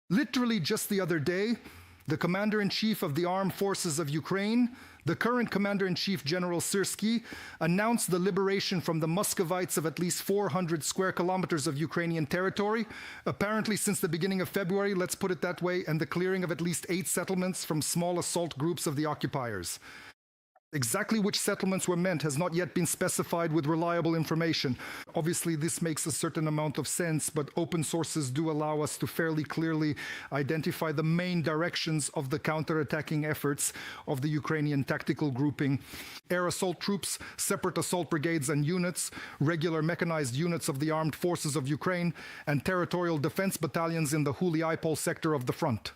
Literally just the other day, the Commander-in-Chief of the Armed Forces of Ukraine, the current Commander-in-Chief General Syrskyi, announced the liberation from the Muscovites of at least 400 square kilometers of Ukrainian territory, apparently since the beginning of February, let's put it that way, and the clearing of at least 8 settlements from small assault groups of the occupiers. Exactly which settlements were meant has not yet been specified with reliable information. Obviously, this makes a certain amount of sense, but open sources do allow us to fairly clearly identify the main directions of the counterattacking efforts of the Ukrainian tactical grouping. Air assault troops, separate assault brigades and units, regular mechanized units of the armed forces of Ukraine, and territorial defense battalions in the Huliaipol sector of the front.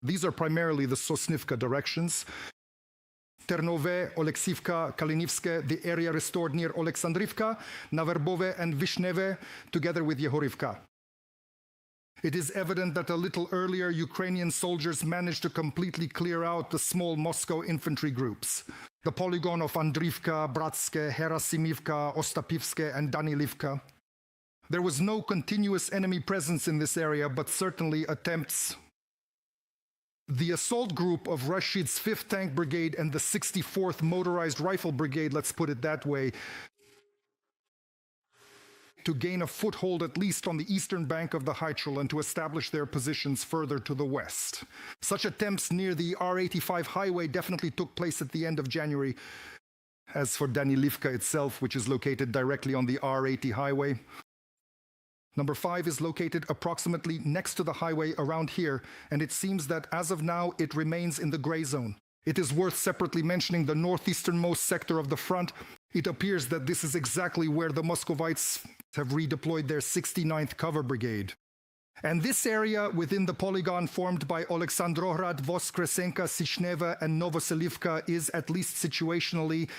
These are primarily the Sosnivka directions. Ternove, Oleksivka, Kalinivske, the area restored near Oleksandrivka, Naverbove and Vishneve, together with Yehorivka. It is evident that a little earlier Ukrainian soldiers managed to completely clear out the small Moscow infantry groups. The polygon of Andrivka, Bratske, Herasimivka, Ostapivske and Danilivka. There was no continuous enemy presence in this area, but certainly attempts. The assault group of Rashid's 5th Tank Brigade and the 64th Motorized Rifle Brigade, let's put it that way, to gain a foothold at least on the eastern bank of the Haichel and to establish their positions further to the west. Such attempts near the R85 highway definitely took place at the end of January. As for Danilivka itself, which is located directly on the R80 highway, Number 5 is located approximately next to the highway around here, and it seems that as of now it remains in the gray zone. It is worth separately mentioning the northeasternmost sector of the front. It appears that this is exactly where the Muscovites have redeployed their 69th Cover Brigade. And this area within the polygon formed by Oleksandrograd, Voskresenka, Sishneva and Novoselivka is, at least situationally,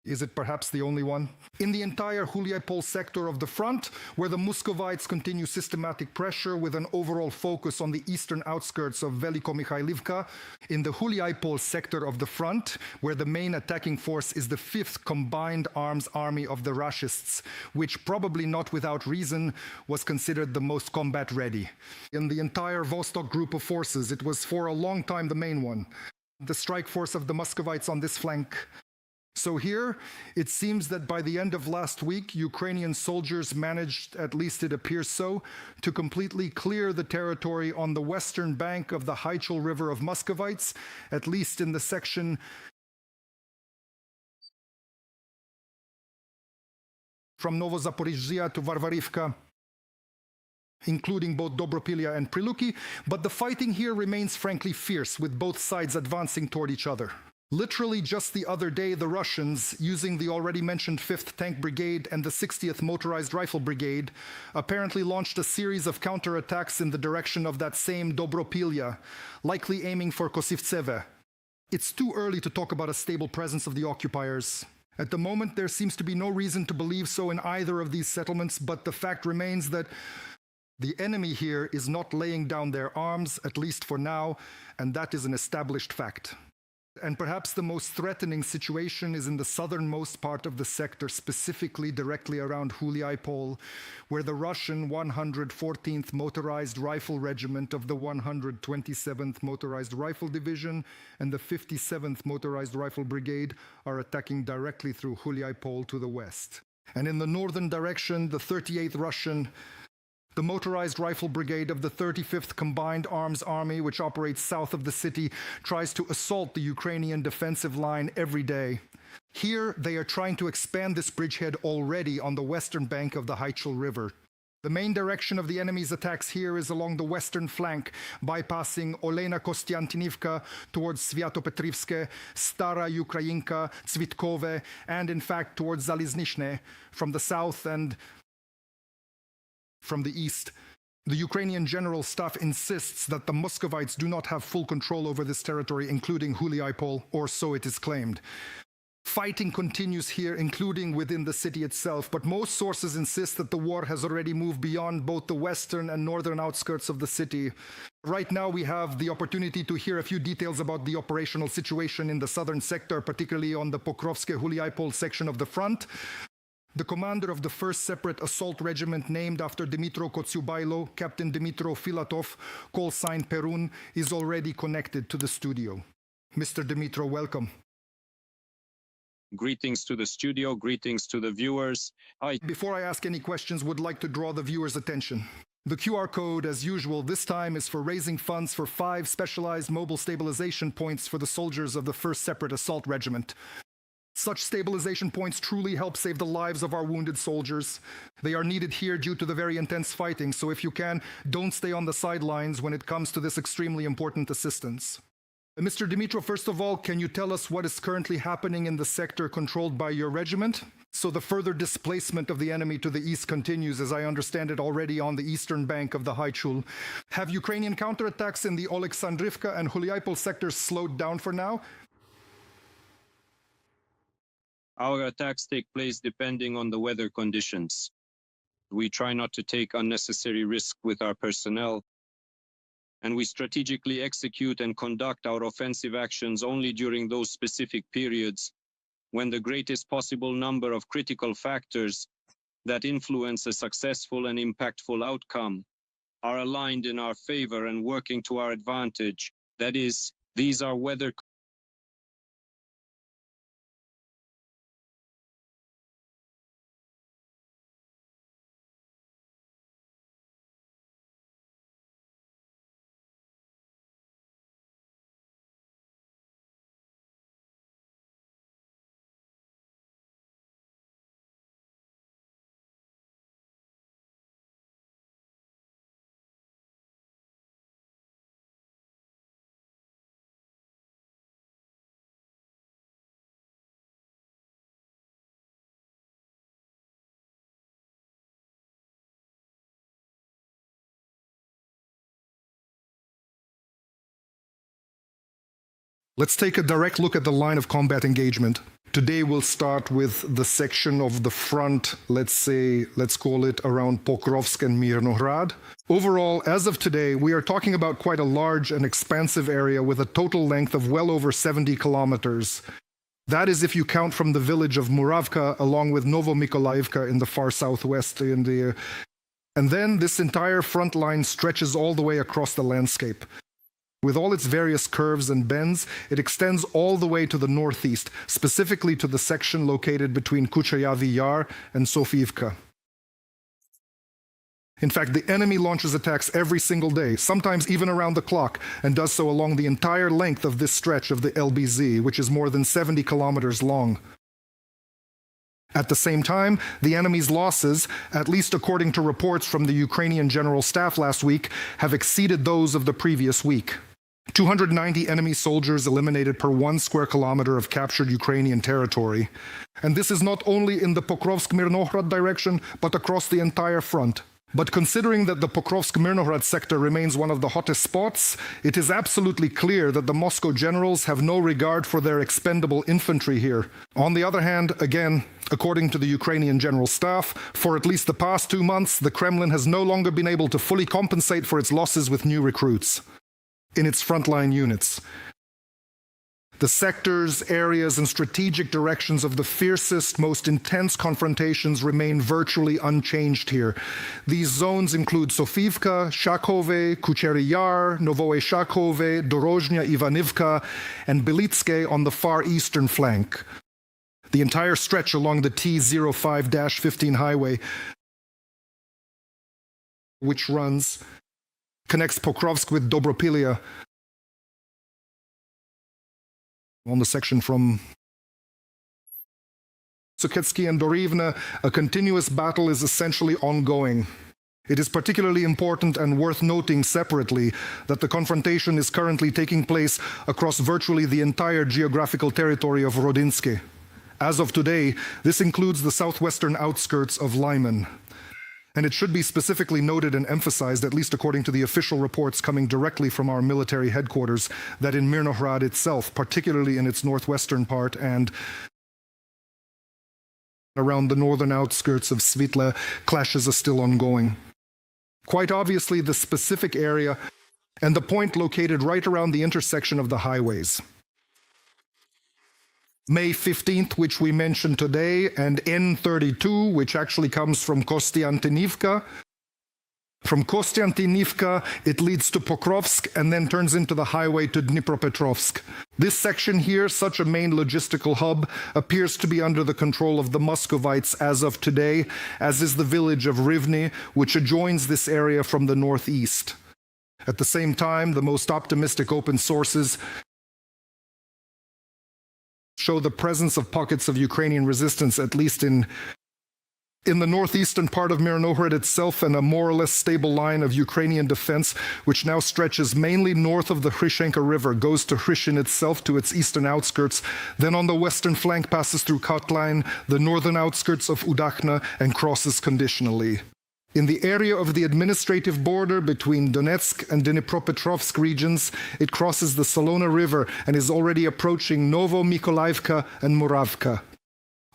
is it perhaps the only one? In the entire Huliaipol sector of the front, where the Muscovites continue systematic pressure with an overall focus on the eastern outskirts of Veliko-Mikhailivka, in the Huliaipol sector of the front, where the main attacking force is the 5th Combined Arms Army of the Rashists, which probably not without reason was considered the most combat ready. In the entire Vostok group of forces, it was for a long time the main one. The strike force of the Muscovites on this flank. So here, it seems that by the end of last week, Ukrainian soldiers managed, at least it appears so, to completely clear the territory on the western bank of the Haichel River of Muscovites, at least in the section from Novozaporizhzhia to Varvarivka, including both Dobropilya and Priluki, but the fighting here remains frankly fierce, with both sides advancing toward each other. Literally just the other day, the Russians, using the already mentioned 5th Tank Brigade and the 60th Motorized Rifle Brigade, apparently launched a series of counterattacks in the direction of that same Dobropilya, likely aiming for Kosivtseve. It's too early to talk about a stable presence of the occupiers. At the moment, there seems to be no reason to believe so in either of these settlements, but the fact remains that the enemy here is not laying down their arms, at least for now, and that is an established fact. And perhaps the most threatening situation is in the southernmost part of the sector, specifically directly around Huliaipol, where the Russian 114th Motorized Rifle Regiment of the 127th Motorized Rifle Division and the 57th Motorized Rifle Brigade are attacking directly through Huliaipol to the west. And in the northern direction, the 38th Russian, the Motorized Rifle Brigade of the 35th Combined Arms Army, which operates south of the city, tries to assault the Ukrainian defensive line every day. Here, they are trying to expand this bridgehead already on the western bank of the Haichel River. The main direction of the enemy's attacks here is along the western flank, bypassing Olena Kostiantinivka towards Sviatopetrivske, Stara Ukrainka, Tsvitkove, and in fact towards Zaliznyshne from the south and from the east. The Ukrainian General Staff insists that the Muscovites do not have full control over this territory, including Huliaipol, or so it is claimed. Fighting continues here, including within the city itself, but most sources insist that the war has already moved beyond both the western and northern outskirts of the city. Right now we have the opportunity to hear a few details about the operational situation in the southern sector, particularly on the Pokrovske-Huliaipol section of the front. The commander of the 1st Separate Assault Regiment, named after Dimitro Kotsiubailo, Captain Dimitro Filatov, call sign Perun, is already connected to the studio. Mr. Dimitro, welcome. Greetings to the studio, greetings to the viewers. Before I ask any questions, would like to draw the viewers' attention. The QR code, as usual, this time is for raising funds for 5 specialized mobile stabilization points for the soldiers of the 1st Separate Assault Regiment. Such stabilization points truly help save the lives of our wounded soldiers. They are needed here due to the very intense fighting, so if you can, don't stay on the sidelines when it comes to this extremely important assistance. Mr. Dimitro, first of all, can you tell us what is currently happening in the sector controlled by your regiment? So the further displacement of the enemy to the east continues, as I understand it, already on the eastern bank of the Haichul. Have Ukrainian counterattacks in the Oleksandrivka and Huliaipol sectors slowed down for now? Our attacks take place depending on the weather conditions. We try not to take unnecessary risk with our personnel, and we strategically execute and conduct our offensive actions only during those specific periods when the greatest possible number of critical factors that influence a successful and impactful outcome are aligned in our favor and working to our advantage. That is, these are weather. Let's take a direct look at the line of combat engagement. Today we'll start with the section of the front, let's call it around Pokrovsk and Mirnohrad. Overall, as of today, we are talking about quite a large and expansive area with a total length of well over 70 kilometers. That is if you count from the village of Muravka along with Novomykolaivka in the far southwest. And then this entire front line stretches all the way across the landscape. With all its various curves and bends, it extends all the way to the northeast, specifically to the section located between Kuchayavi Yar and Sofiivka. In fact, the enemy launches attacks every single day, sometimes even around the clock, and does so along the entire length of this stretch of the LBZ, which is more than 70 kilometers long. At the same time, the enemy's losses, at least according to reports from the Ukrainian General Staff last week, have exceeded those of the previous week. 290 enemy soldiers eliminated per 1 square kilometer of captured Ukrainian territory. And this is not only in the Pokrovsk-Mirnohrad direction, but across the entire front. But considering that the Pokrovsk-Mirnohrad sector remains one of the hottest spots, it is absolutely clear that the Moscow generals have no regard for their expendable infantry here. On the other hand, again, according to the Ukrainian General Staff, for at least the past 2 months, the Kremlin has no longer been able to fully compensate for its losses with new recruits in its frontline units. The sectors, areas, and strategic directions of the fiercest, most intense confrontations remain virtually unchanged here. These zones include Sofiivka, Shakhove, Kuchery Yar, Novoe Shakhove, Dorozhnya Ivanivka, and Belitske on the far eastern flank. The entire stretch along the T05-15 highway, which connects Pokrovsk with Dobropilia on the section from Suketsky and Dorivna, a continuous battle is essentially ongoing. It is particularly important and worth noting separately that the confrontation is currently taking place across virtually the entire geographical territory of Rodinsky. As of today, this includes the southwestern outskirts of Lyman. And it should be specifically noted and emphasized, at least according to the official reports coming directly from our military headquarters, that in Mirnohrad itself, particularly in its northwestern part and around the northern outskirts of Svitla, clashes are still ongoing. Quite obviously, the specific area and the point located right around the intersection of the highways May 15th, which we mentioned today, and N32, which actually comes from Kostiantynivka. From Kostiantynivka, it leads to Pokrovsk and then turns into the highway to Dnipropetrovsk. This section here, such a main logistical hub, appears to be under the control of the Muscovites as of today, as is the village of Rivne, which adjoins this area from the northeast. At the same time, the most optimistic open sources show the presence of pockets of Ukrainian resistance, at least in the northeastern part of Mirnohrad itself, and a more or less stable line of Ukrainian defense, which now stretches mainly north of the Hryshenka River, goes to Hryshin itself to its eastern outskirts, then on the western flank passes through Kotline, the northern outskirts of Udakhna, and crosses conditionally. In the area of the administrative border between Donetsk and Dnipropetrovsk regions, it crosses the Solona River and is already approaching Novo-Mykolaiivka and Muravka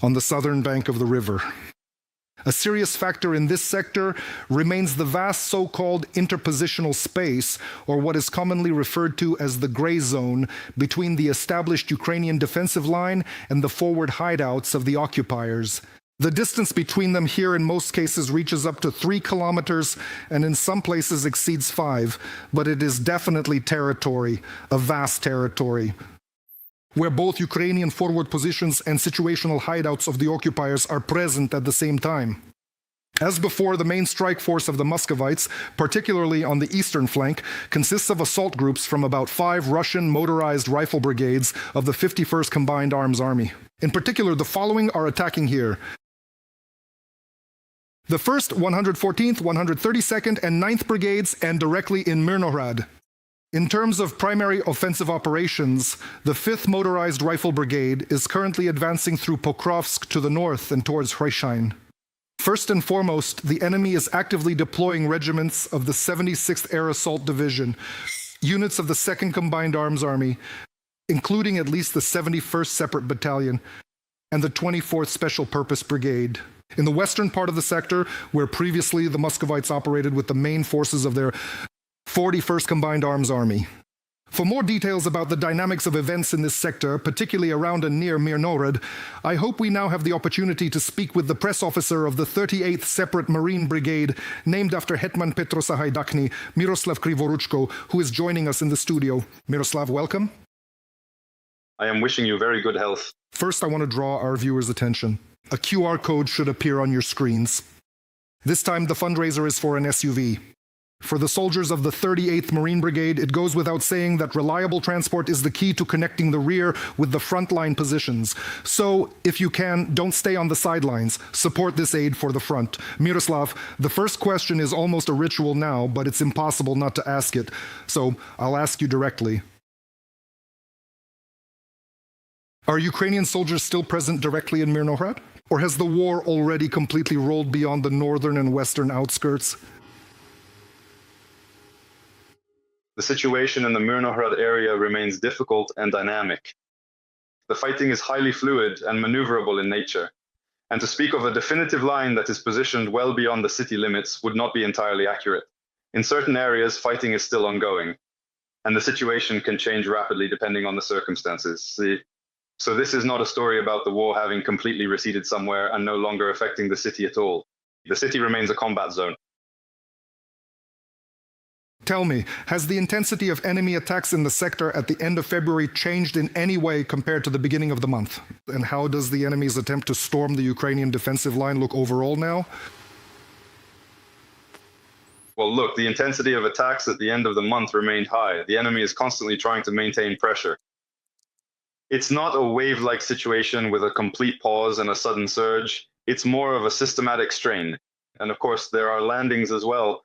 on the southern bank of the river. A serious factor in this sector remains the vast so-called interpositional space, or what is commonly referred to as the gray zone, between the established Ukrainian defensive line and the forward hideouts of the occupiers. The distance between them here in most cases reaches up to 3 kilometers and in some places exceeds 5, but it is definitely territory, a vast territory, where both Ukrainian forward positions and situational hideouts of the occupiers are present at the same time. As before, the main strike force of the Muscovites, particularly on the eastern flank, consists of assault groups from about 5 Russian motorized rifle brigades of the 51st Combined Arms Army. In particular, the following are attacking here: the 1st, 114th, 132nd, and 9th Brigades, and directly in Mirnohrad. In terms of primary offensive operations, the 5th Motorized Rifle Brigade is currently advancing through Pokrovsk to the north and towards Hryshin. First and foremost, the enemy is actively deploying regiments of the 76th Air Assault Division, units of the 2nd Combined Arms Army, including at least the 71st Separate Battalion, and the 24th Special Purpose Brigade. In the western part of the sector, where previously the Muscovites operated with the main forces of their 41st Combined Arms Army. For more details about the dynamics of events in this sector, particularly around and near Mirnohrad, I hope we now have the opportunity to speak with the press officer of the 38th Separate Marine Brigade, named after Hetman Petro Sahaydachny, Miroslav Krivoruchko, who is joining us in the studio. Miroslav, welcome. I am wishing you very good health. First, I want to draw our viewers' attention. A QR code should appear on your screens. This time, the fundraiser is for an SUV. For the soldiers of the 38th Marine Brigade, it goes without saying that reliable transport is the key to connecting the rear with the frontline positions. So, if you can, don't stay on the sidelines. Support this aid for the front. Miroslav, the first question is almost a ritual now, but it's impossible not to ask it. So, I'll ask you directly. Are Ukrainian soldiers still present directly in Mirnohrad? Or has the war already completely rolled beyond the northern and western outskirts? The situation in the Mirnohrad area remains difficult and dynamic. The fighting is highly fluid and maneuverable in nature, and to speak of a definitive line that is positioned well beyond the city limits would not be entirely accurate. In certain areas, fighting is still ongoing, and the situation can change rapidly depending on the circumstances. So this is not a story about the war having completely receded somewhere and no longer affecting the city at all. The city remains a combat zone. Tell me, has the intensity of enemy attacks in the sector at the end of February changed in any way compared to the beginning of the month? And how does the enemy's attempt to storm the Ukrainian defensive line look overall now? Well, look, the intensity of attacks at the end of the month remained high. The enemy is constantly trying to maintain pressure. It's not a wave-like situation with a complete pause and a sudden surge. It's more of a systematic strain. And of course, there are landings as well.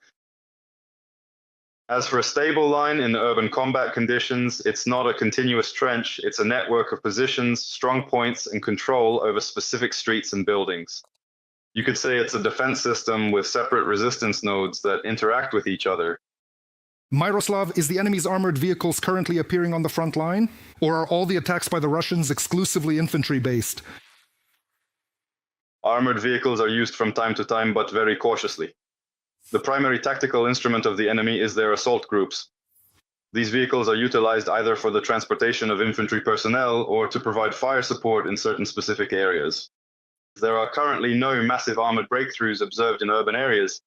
As for a stable line in urban combat conditions, it's not a continuous trench. It's a network of positions, strong points, and control over specific streets and buildings. You could say it's a defense system with separate resistance nodes that interact with each other. Miroslav, is the enemy's armored vehicles currently appearing on the front line? Or are all the attacks by the Russians exclusively infantry-based? Armored vehicles are used from time to time, but very cautiously. The primary tactical instrument of the enemy is their assault groups. These vehicles are utilized either for the transportation of infantry personnel or to provide fire support in certain specific areas. There are currently no massive armored breakthroughs observed in urban areas.